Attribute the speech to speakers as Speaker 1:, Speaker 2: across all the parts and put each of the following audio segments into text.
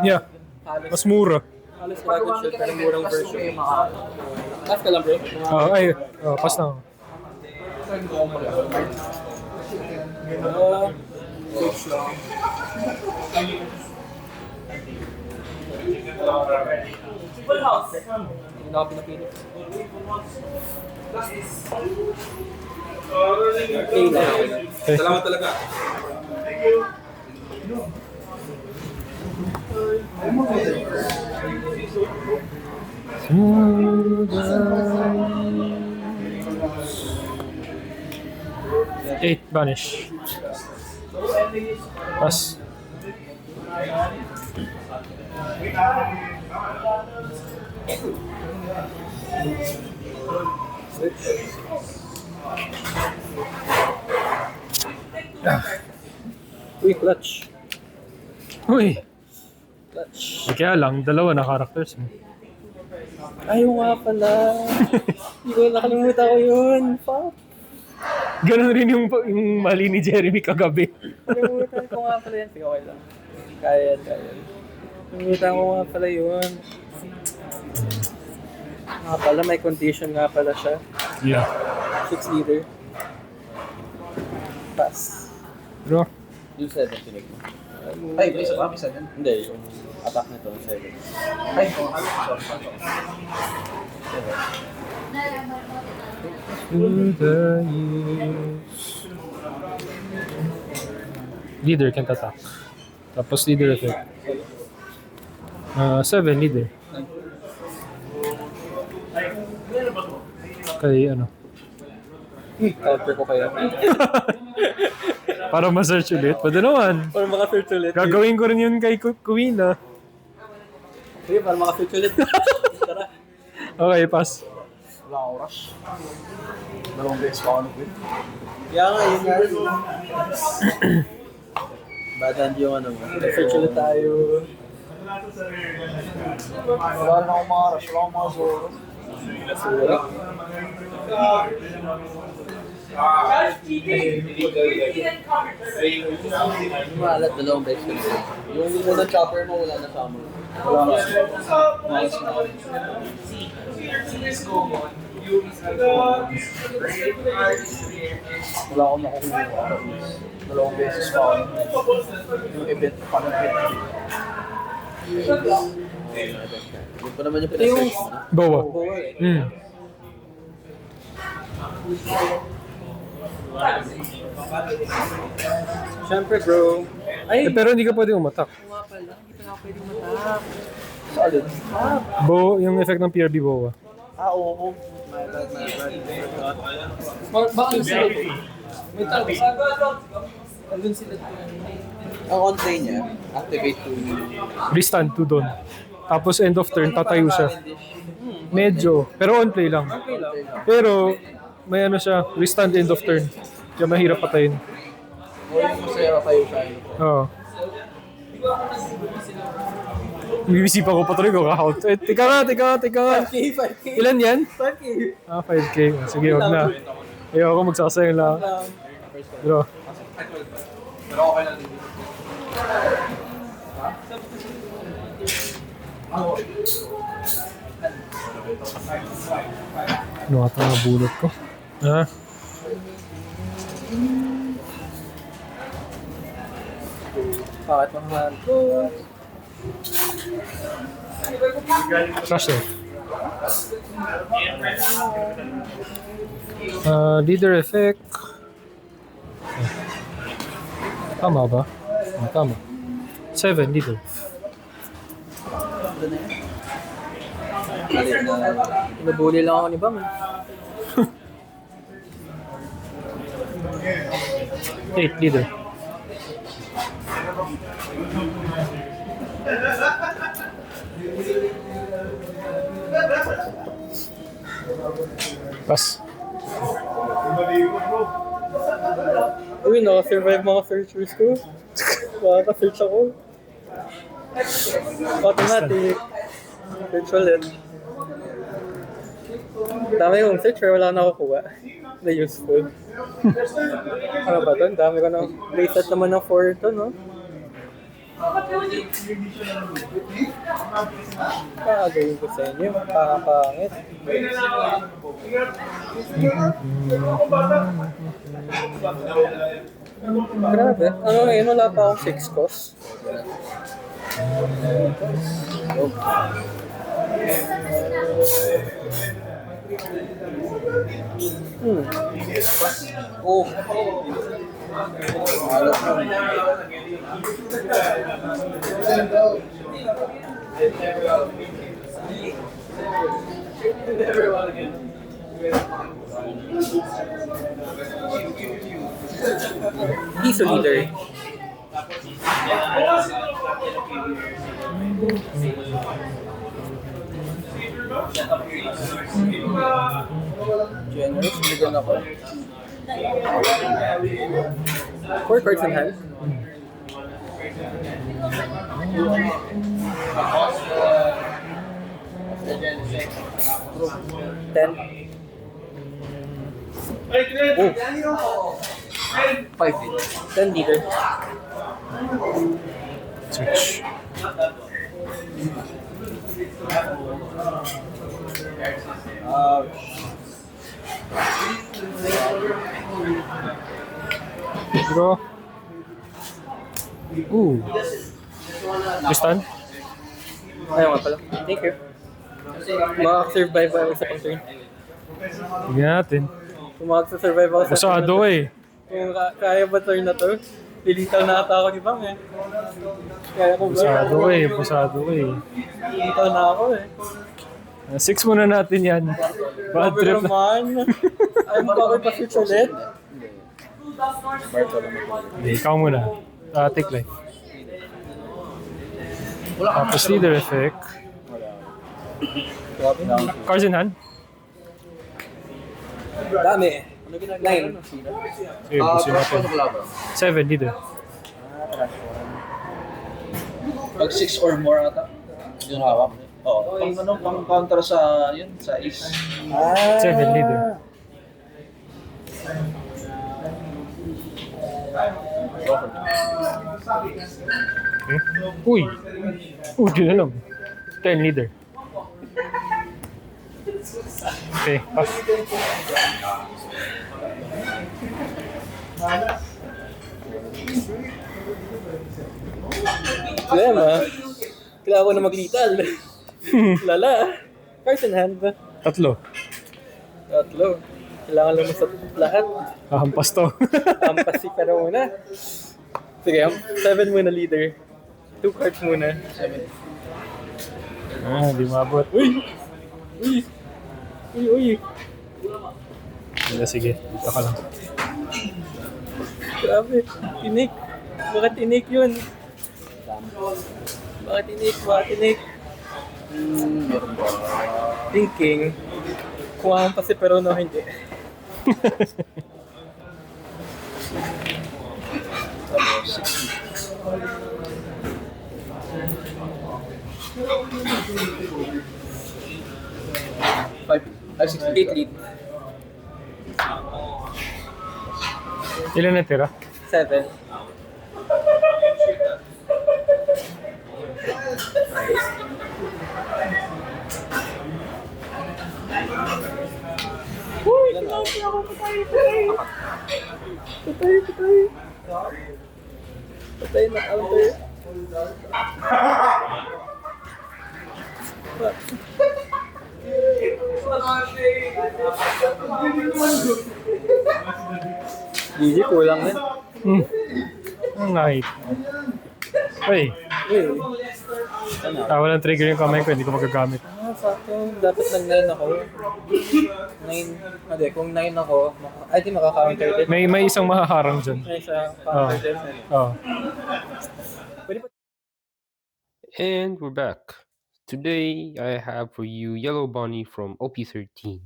Speaker 1: Yeah. Mas mura.
Speaker 2: Halos dragon shield pero murang version. Pass ka lang bro.
Speaker 1: Pass na.
Speaker 2: Switch lang. Full house. Hindi na ako pinapili.
Speaker 1: Okay.
Speaker 2: Salamat talaga. Thank you.
Speaker 1: Eight vanish. Pass.
Speaker 2: Uy, clutch.
Speaker 1: Uy.
Speaker 2: Clutch.
Speaker 1: Kaya lang, dalawa na characters mo.
Speaker 2: Ayaw nga pala. Hindi ko nakalimutan ko yun. Fuck.
Speaker 1: Ganon rin yung mali ni Jeremy kagabi.
Speaker 2: Nakalimutan ko nga pala yan. Sige, okay lang. Kaya. Nakalimutan ko nga pala yun. Nga pala, may condition nga pala siya.
Speaker 1: Yeah.
Speaker 2: 6 liter. Pass.
Speaker 1: Bro.
Speaker 2: Yung 7 tinig mo. Ay, please, kami 7? Hindi, yung attack nito, 7. Ay,
Speaker 1: Leader can't attack. Tapos leader effect. 7 leader. Kay ano?
Speaker 2: Counter ko kaya.
Speaker 1: Para ma-search ulit. Pwede naman.
Speaker 2: Para maka-search ulit.
Speaker 1: Gagawin ko rin yun kay Queen ah.
Speaker 2: Sige, para maka-search ulit. Tara.
Speaker 1: Okay, pass.
Speaker 2: Wala akong rush. Dalawang beses pa ako nag-win. Kaya nga, yun nga. Badand yung ano mo. Search ulit tayo. Wala na akong mga rush. Wala akong mga Zoro. Zoro? Malat, dalawang beses ko nito. Yung unang chopper mo, wala na summer. Wala na. Nice na. Wala akong nakukuha. Dalawang beses pa ako. Yung event pa ng event. Yun pa naman yung pinag-search mo.
Speaker 1: Bowa.
Speaker 2: eh. Siyempre bro. Ay!
Speaker 1: Pero hindi ka pwede umatak.
Speaker 2: Nga pala, hindi pa na ako pwede matak. Solid.
Speaker 1: Yung effect ng PRB Bowa.
Speaker 2: Oo. Baka yung sila. May tawag. Andun sila. Ang on-play niya, activate to...
Speaker 1: Restand to doon. Tapos end of turn, tatayo siya. Medyo. Pero on play lang. Pero may ano siya, restand end of turn. Kaya mahirap patayin.
Speaker 2: O yung masaya kayo siya.
Speaker 1: Oo. Ibisipan ko pa tuloy ko ka-out. Tika nga.
Speaker 2: 5K.
Speaker 1: Ilan yan?
Speaker 2: 5K.
Speaker 1: 5K. Sige, huwag na. Ayoko magsasayang lang. Bro.
Speaker 2: Pero okay lang din.
Speaker 1: Ano ata nga bulot ko? Ha?
Speaker 2: Bakit mahal ko?
Speaker 1: Trash eh. Leader effect. Tama ba? Tama. 7 leader.
Speaker 2: Nabuli lang ako ni Bam.
Speaker 1: 8 leader. Pass.
Speaker 2: Uy, naka-survive mga searchers ko. Makaka-search ako. Automatic. Search ulit. Dami yung searcher, wala na nakukuha. Na useful. Ano ba to? Dami ko na playset naman ng 4 to, no? Gagawin ko sa inyo, pakakangit. Grabe. Ano ngayon, wala pa akong 6 cost. Hmm. Oh. Alam He's a leader. Generous, bigyan ako. 4 cards in hand. Ten. Oh. 5 feet. 10 liter.
Speaker 1: Switch. Draw. Ooh. Tristan?
Speaker 2: Ayaw nga pala. Thank you. Makaka-survive ako sa pang-turn.
Speaker 1: Tignan natin.
Speaker 2: Kung makaka-survive ako sa
Speaker 1: Pusado eh.
Speaker 2: Kung kaya ba turn na to, lilitaw na ata ako ni Bang eh. Kaya ko ba?
Speaker 1: Pusado eh. Pusado eh.
Speaker 2: Lilitaw na ako eh.
Speaker 1: 6 muna natin yan. Bad trip na.
Speaker 2: naman. Ayaw mo ba ako pa-switch ulit?
Speaker 1: Hindi, ikaw muna. Take life. Tapos leader effect. Cards in hand?
Speaker 2: Dami eh. 9.
Speaker 1: Sige, busin natin. 7 leader.
Speaker 3: Pag 6 or more ata, yun hawak. Oo. Pang ano, pang counter sa yun, sa ace.
Speaker 1: 7 leader. Okay. Uy! Di na lang. 10 leader. Okay, pass.
Speaker 2: Problema. Kailangan ko na maglital. Lala. Cards in hand ba?
Speaker 1: Tatlo.
Speaker 2: Tatlo. Kailangan lumusot lahat.
Speaker 1: Kahampas to.
Speaker 2: Ampasi ka na muna. Sige, 7 muna leader. 2 cards muna. 7.
Speaker 1: Di mabot.
Speaker 2: Uy! Uy! Uy! Uy!
Speaker 1: Sige, dito ka lang.
Speaker 2: Grabe. Tinik. Bakit tinik yun? Bakit tinik? Bakit tinik? Thinking. Kuha pa si pero no, hindi.
Speaker 3: Ay, 6.
Speaker 2: 8 lead.
Speaker 1: Ilan na tira?
Speaker 2: 7. Uy! Patay! Patay na counter. GG, kulang na.
Speaker 1: Ang night. Uy,
Speaker 2: Uy,
Speaker 1: walang trigger yung kamay ko, hindi ko magagamit.
Speaker 2: sakto. Dapat nag-9 ako. 9, hindi, kung 9 ako, I think makaka-counter din.
Speaker 1: May isang mahaharang dyan.
Speaker 2: May isa counter din.
Speaker 1: Oh.
Speaker 2: Pwede pa.
Speaker 4: And we're back. Today I have for you Yellow Bonnie from OP13.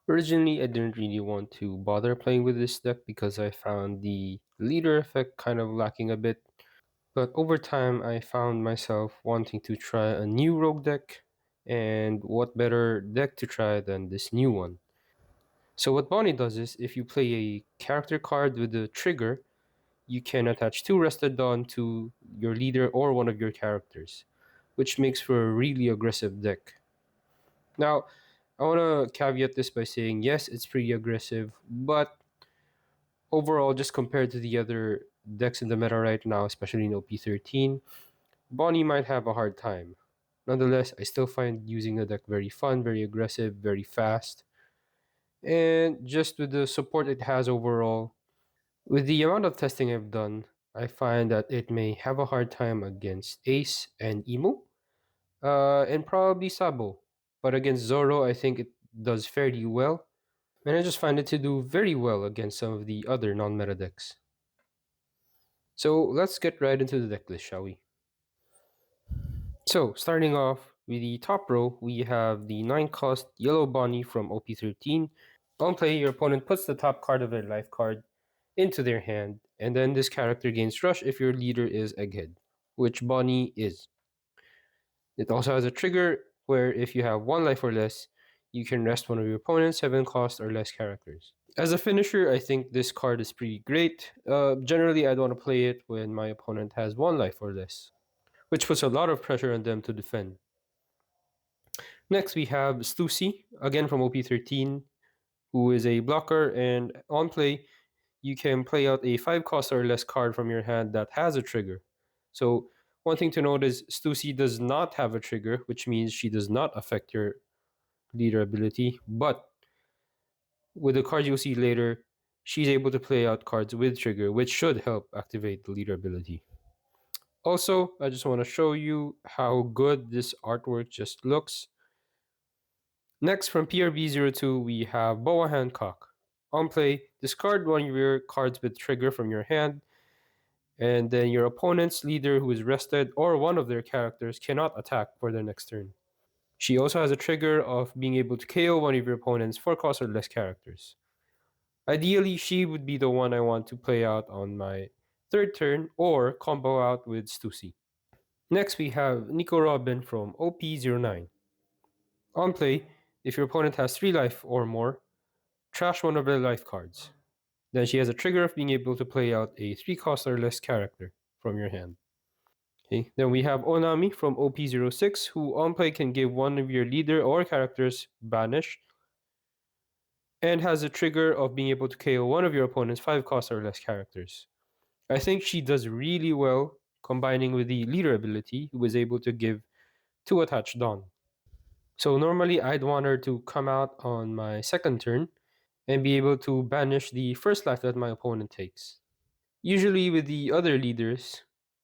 Speaker 4: Originally I didn't really want to bother playing with this deck because I found the leader effect kind of lacking a bit. But over time I found myself wanting to try a new rogue deck, and what better deck to try than this new one. So what Bonnie does is if you play a character card with a trigger, you can attach 2 Rested Dawn to your leader or one of your characters, which makes for a really aggressive deck. Now, I want to caveat this by saying yes, it's pretty aggressive, but overall, just compared to the other decks in the meta right now, especially in OP13, Bonnie might have a hard time. Nonetheless, I still find using the deck very fun, very aggressive, very fast, and just with the support it has overall, with the amount of testing I've done, I find that it may have a hard time against Ace and Emo, and probably Sabo. But against Zoro, I think it does fairly well, and I just find it to do very well against some of the other non-meta decks. So let's get right into the deck list, shall we? So, starting off with the top row, we have the 9 cost Yellow Bonnie from OP13. On play, your opponent puts the top card of their life card into their hand, and then this character gains Rush if your leader is Egghead, which Bonnie is. It also has a trigger where if you have 1 life or less, you can rest one of your opponent's 7 cost or less characters. As a finisher, I think this card is pretty great. Generally, I'd want to play it when my opponent has 1 life or less, which puts a lot of pressure on them to defend. Next, we have Stussy, again from OP13, who is a blocker, and on play, you can play out a 5 cost or less card from your hand that has a trigger. So, one thing to note is Stussy does not have a trigger, which means she does not affect your leader ability, but with the card you'll see later, she's able to play out cards with trigger, which should help activate the leader ability. Also, I just want to show you how good this artwork just looks. Next, from PRB02, we have Boa Hancock. On play, discard one of your cards with trigger from your hand, and then your opponent's leader who is rested or one of their characters cannot attack for their next turn. She also has a trigger of being able to KO one of your opponent's 4 cost or less characters. Ideally, she would be the one I want to play out on my third turn or combo out with Stussy. Next, we have Nico Robin from OP09. On play, if your opponent has 3 life or more, trash one of their life cards. Then she has a trigger of being able to play out a 3 cost or less character from your hand. Okay. Then we have Onami from OP06, who on play can give one of your leader or characters banish, and has a trigger of being able to KO one of your opponent's 5 cost or less characters. I think she does really well combining with the leader ability, who is able to give 2 attached Dawn. So normally I'd want her to come out on my second turn and be able to banish the first life that my opponent takes. Usually with the other leaders,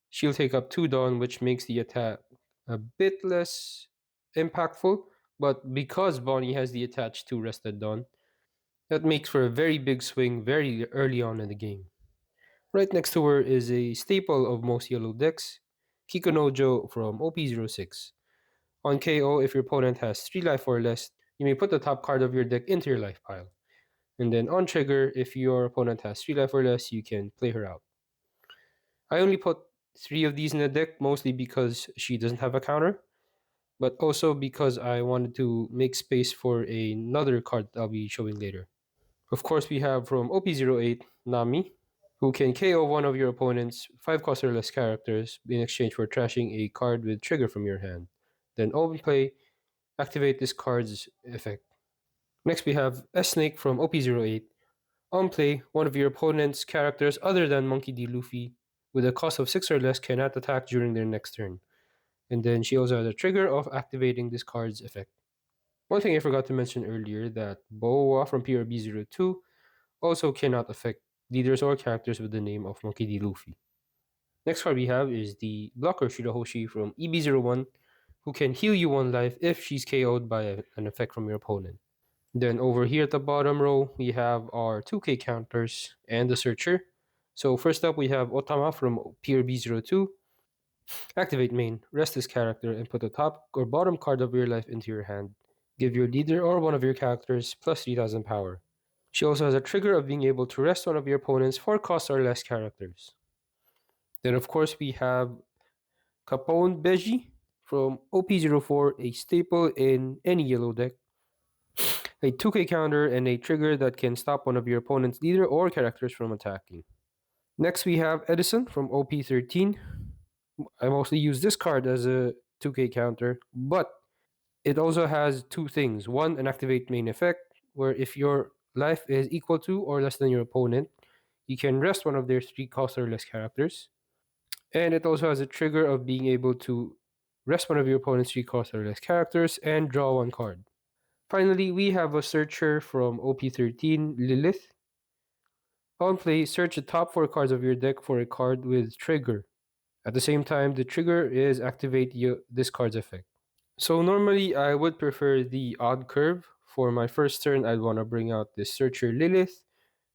Speaker 4: she'll take up 2 Dawn, which makes the attack a bit less impactful, but because Bonnie has the attached 2 Rested Dawn, that makes for a very big swing very early on in the game. Right next to her is a staple of most yellow decks, Kikunojo from OP06. On KO, if your opponent has 3 life or less, you may put the top card of your deck into your life pile. And then on trigger, if your opponent has 3 life or less, you can play her out. I only put 3 of these in the deck, mostly because she doesn't have a counter, but also because I wanted to make space for another card I'll be showing later. Of course, we have from OP08, Nami, who can KO one of your opponent's 5 cost or less characters in exchange for trashing a card with trigger from your hand. Then open play, activate this card's effect. Next, we have S-Snake from OP08. On play, one of your opponent's characters other than Monkey D. Luffy with a cost of 6 or less cannot attack during their next turn. And then she also has a trigger of activating this card's effect. One thing I forgot to mention earlier that Boa from PRB02 also cannot affect leaders or characters with the name of Monkey D. Luffy. Next card we have is the blocker Shirahoshi from EB01, who can heal you 1 life if she's KO'd by an effect from your opponent. Then over here at the bottom row, we have our 2K counters and the searcher. So first up, we have Otama from PRB02. Activate main, rest this character, and put the top or bottom card of your life into your hand. Give your leader or one of your characters plus 3000 power. She also has a trigger of being able to rest one of your opponent's 4 cost or less characters. Then of course we have Capone Beji from OP04, a staple in any yellow deck. A 2K counter and a trigger that can stop one of your opponent's leader or characters from attacking. Next, we have Edison from OP13. I mostly use this card as a 2k counter, but it also has two things. One, an activate main effect, where if your life is equal to or less than your opponent, you can rest one of their 3 cost or less characters. And it also has a trigger of being able to rest one of your opponent's 3 cost or less characters and draw one card. Finally, we have a searcher from OP13, Lilith. On play, search the top 4 cards of your deck for a card with trigger. At the same time, the trigger is activate this card's effect. So normally I would prefer the odd curve. For my first turn, I'd want to bring out this searcher Lilith,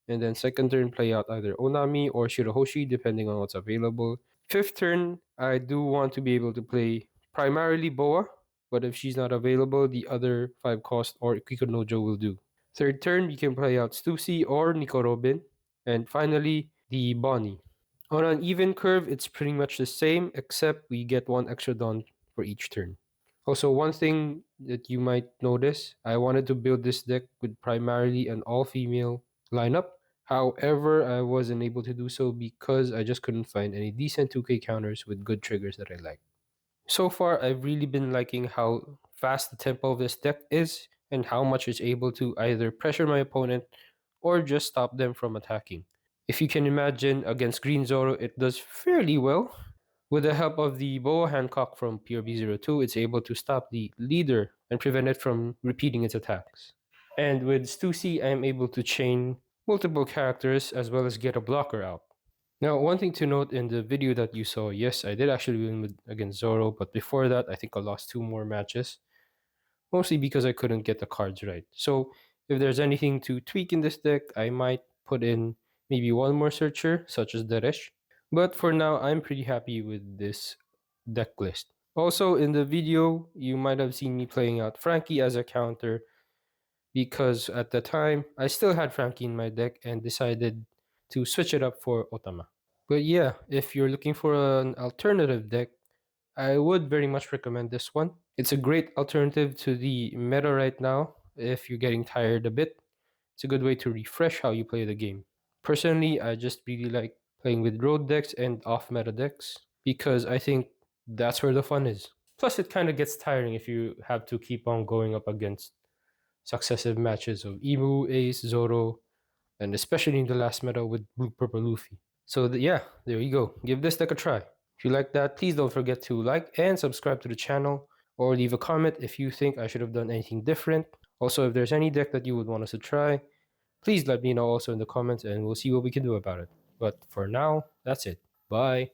Speaker 4: and then second turn play out either Onami or Shirahoshi depending on what's available. Fifth turn, I do want to be able to play primarily Boa, but if she's not available, the other 5 cost or Kikunojo will do. Third turn, you can play out Stussy or Nico Robin. And finally, the Bonnie. On an even curve, it's pretty much the same, except we get 1 extra Dawn for each turn. Also, one thing that you might notice, I wanted to build this deck with primarily an all-female lineup. However, I wasn't able to do so because I just couldn't find any decent 2k counters with good triggers that I like. So far, I've really been liking how fast the tempo of this deck is and how much it's able to either pressure my opponent or just stop them from attacking. If you can imagine, against Green Zoro, it does fairly well. With the help of the Boa Hancock from PRB02, it's able to stop the leader and prevent it from repeating its attacks. And with Stussy, I'm able to chain multiple characters as well as get a blocker out. Now, one thing to note in the video that you saw, yes, I did actually win against Zoro, but before that, I think I lost 2 more matches, mostly because I couldn't get the cards right. So, if there's anything to tweak in this deck, I might put in maybe 1 more searcher, such as Daresh. But for now, I'm pretty happy with this deck list. Also, in the video, you might have seen me playing out Frankie as a counter because at the time, I still had Frankie in my deck and decided to switch it up for Otama. But yeah, if you're looking for an alternative deck, I would very much recommend this one. It's a great alternative to the meta right now if you're getting tired a bit. It's a good way to refresh how you play the game. Personally, I just really like playing with road decks and off meta decks because I think that's where the fun is. Plus, it kind of gets tiring if you have to keep on going up against successive matches of Emu, Ace, Zoro, and especially in the last meta with Blue Purple Luffy. So yeah, there you go. Give this deck a try. If you like that, please don't forget to like and subscribe to the channel, or leave a comment if you think I should have done anything different. Also, if there's any deck that you would want us to try, please let me know also in the comments and we'll see what we can do about it. But for now, that's it. Bye.